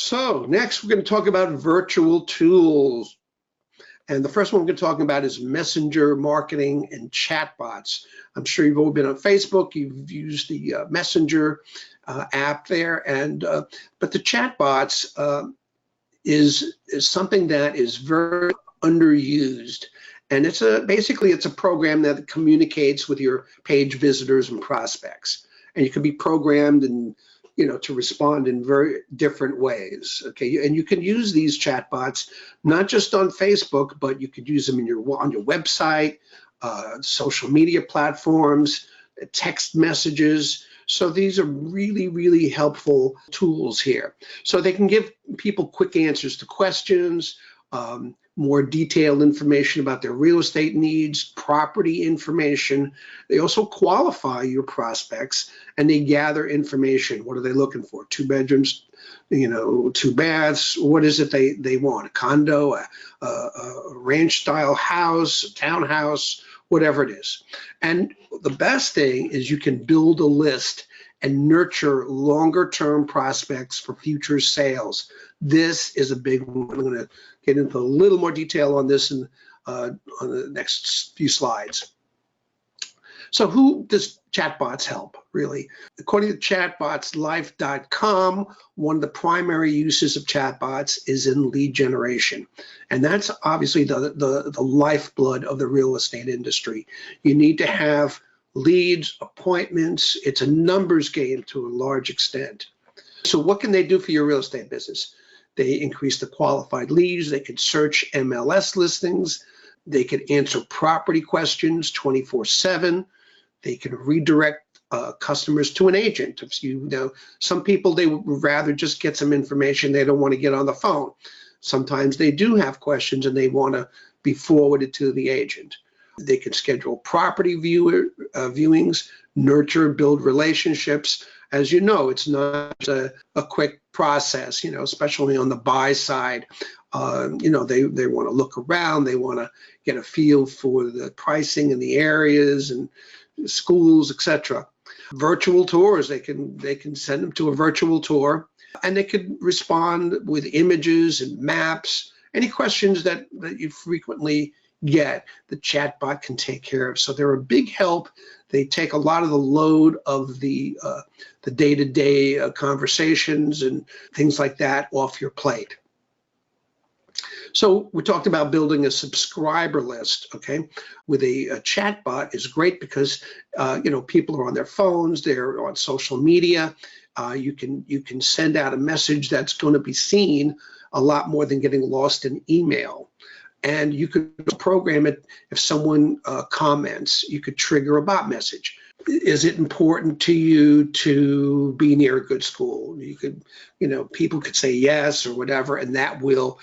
So next we're going to talk about virtual tools. And the first one we're going to talk about is messenger marketing and chatbots. I'm sure you've all been on Facebook, you've used the messenger app there, and but the chatbots is something that is very underused. And it's basically it's a program that communicates with your page visitors and prospects. And you can be programmed and to respond in very different ways. Okay, and you can use these chatbots not just on Facebook, but you could use them on your website, social media platforms, text messages. So these are really, really helpful tools here. So they can give people quick answers to questions, more detailed information about their real estate needs, property information. They also qualify your prospects and they gather information. What are they looking for? 2 bedrooms, 2 baths. What is it they want? A condo, a ranch style house, a townhouse, whatever it is. And the best thing is you can build a list and nurture longer term prospects for future sales. This is a big one. I'm going to get into a little more detail on this on the next few slides. So who does chatbots help, really? According to chatbotslife.com, one of the primary uses of chatbots is in lead generation. And that's obviously the lifeblood of the real estate industry. You need to have leads, appointments. It's a numbers game to a large extent. So what can they do for your real estate business? They increase the qualified leads. They could search MLS listings. They could answer property questions 24/7. They can redirect customers to an agent. If some people, they would rather just get some information. They don't want to get on the phone. Sometimes they do have questions and they want to be forwarded to the agent. They can schedule property viewings, nurture, build relationships. As you know, it's not a quick process, especially on the buy side. They want to look around. They want to get a feel for the pricing in the areas and schools, etc. Virtual tours, they can send them to a virtual tour, and they could respond with images and maps. Any questions that you frequently get, the chatbot can take care of. So they're a big help. They take a lot of the load of the day-to-day conversations and things like that off your plate. So we talked about building a subscriber list, okay? With a chatbot is great because people are on their phones, they're on social media. You can send out a message that's going to be seen a lot more than getting lost in email. And you could program it if someone comments, you could trigger a bot message. Is it important to you to be near a good school? You could, people could say yes or whatever, and that will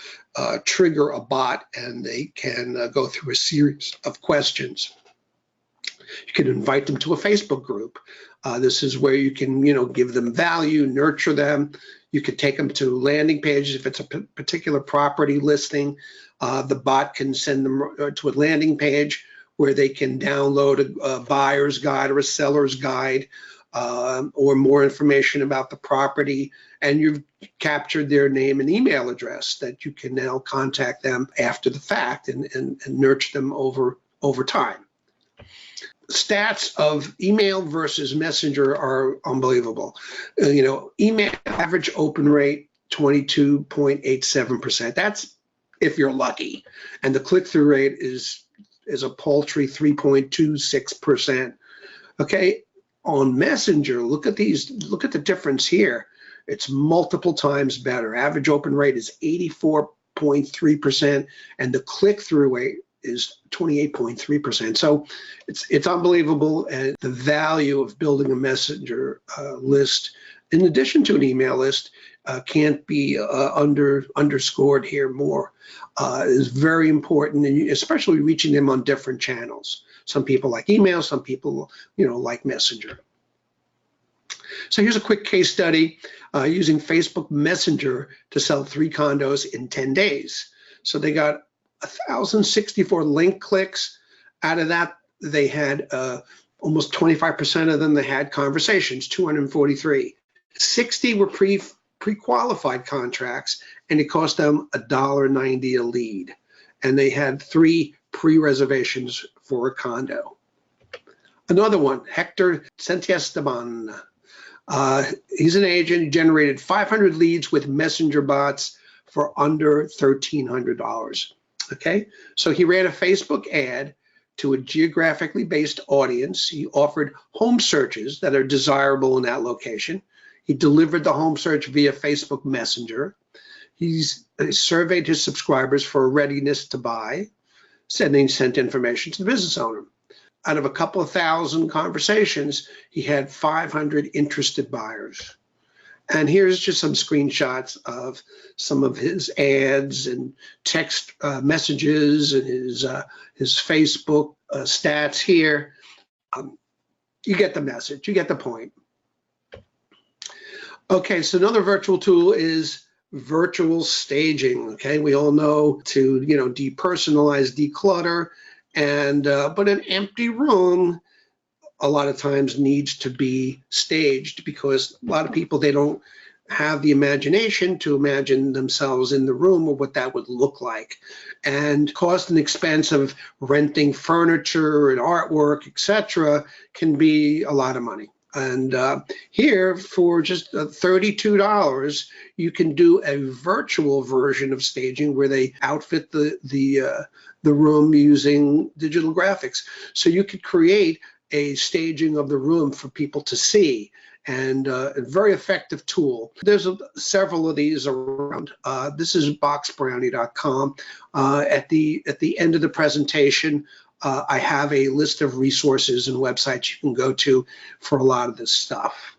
trigger a bot, and they can go through a series of questions. You can invite them to a Facebook group. This is where you can, give them value, nurture them. You could take them to landing pages if it's a particular property listing. The bot can send them to a landing page where they can download a buyer's guide or a seller's guide or more information about the property. And you've captured their name and email address that you can now contact them after the fact and nurture them over time. Stats of email versus messenger are unbelievable. Email average open rate 22.87%. That's if you're lucky, and the click-through rate is a paltry 3.26%. Okay, on Messenger, look at the difference here. It's multiple times better. Average open rate is 84.3%, and the click-through rate is 28.3%. So it's unbelievable, and the value of building a messenger list in addition to an email list can't be underscored here more. Is very important, and especially reaching them on different channels. Some people like email, some people like Messenger. So here's a quick case study using Facebook Messenger to sell 3 condos in 10 days. So they got 1,064 link clicks. Out of that, they had almost 25% of them, they had conversations, 243. 60 were pre-qualified contracts, and it cost them $1.90 a lead. And they had 3 pre-reservations for a condo. Another one, Hector Santiesteban. He's an agent. He generated 500 leads with messenger bots for under $1,300. Okay, so he ran a Facebook ad to a geographically based audience. He offered home searches that are desirable in that location. He delivered the home search via Facebook Messenger. He surveyed his subscribers for a readiness to buy, sent information to the business owner. Out of a couple of thousand conversations, he had 500 interested buyers. And here's just some screenshots of some of his ads and text messages and his Facebook stats here. You get the message, you get the point. Okay, so another virtual tool is virtual staging. Okay, we all know to depersonalize, declutter, and but an empty room a lot of times needs to be staged, because a lot of people, they don't have the imagination to imagine themselves in the room or what that would look like. And cost and expense of renting furniture and artwork, etc., can be a lot of money. And here, for just $32, you can do a virtual version of staging where they outfit the room using digital graphics. So you could create a staging of the room for people to see, and a very effective tool. There's several of these around. This is boxbrownie.com. At the end of the presentation, I have a list of resources and websites you can go to for a lot of this stuff.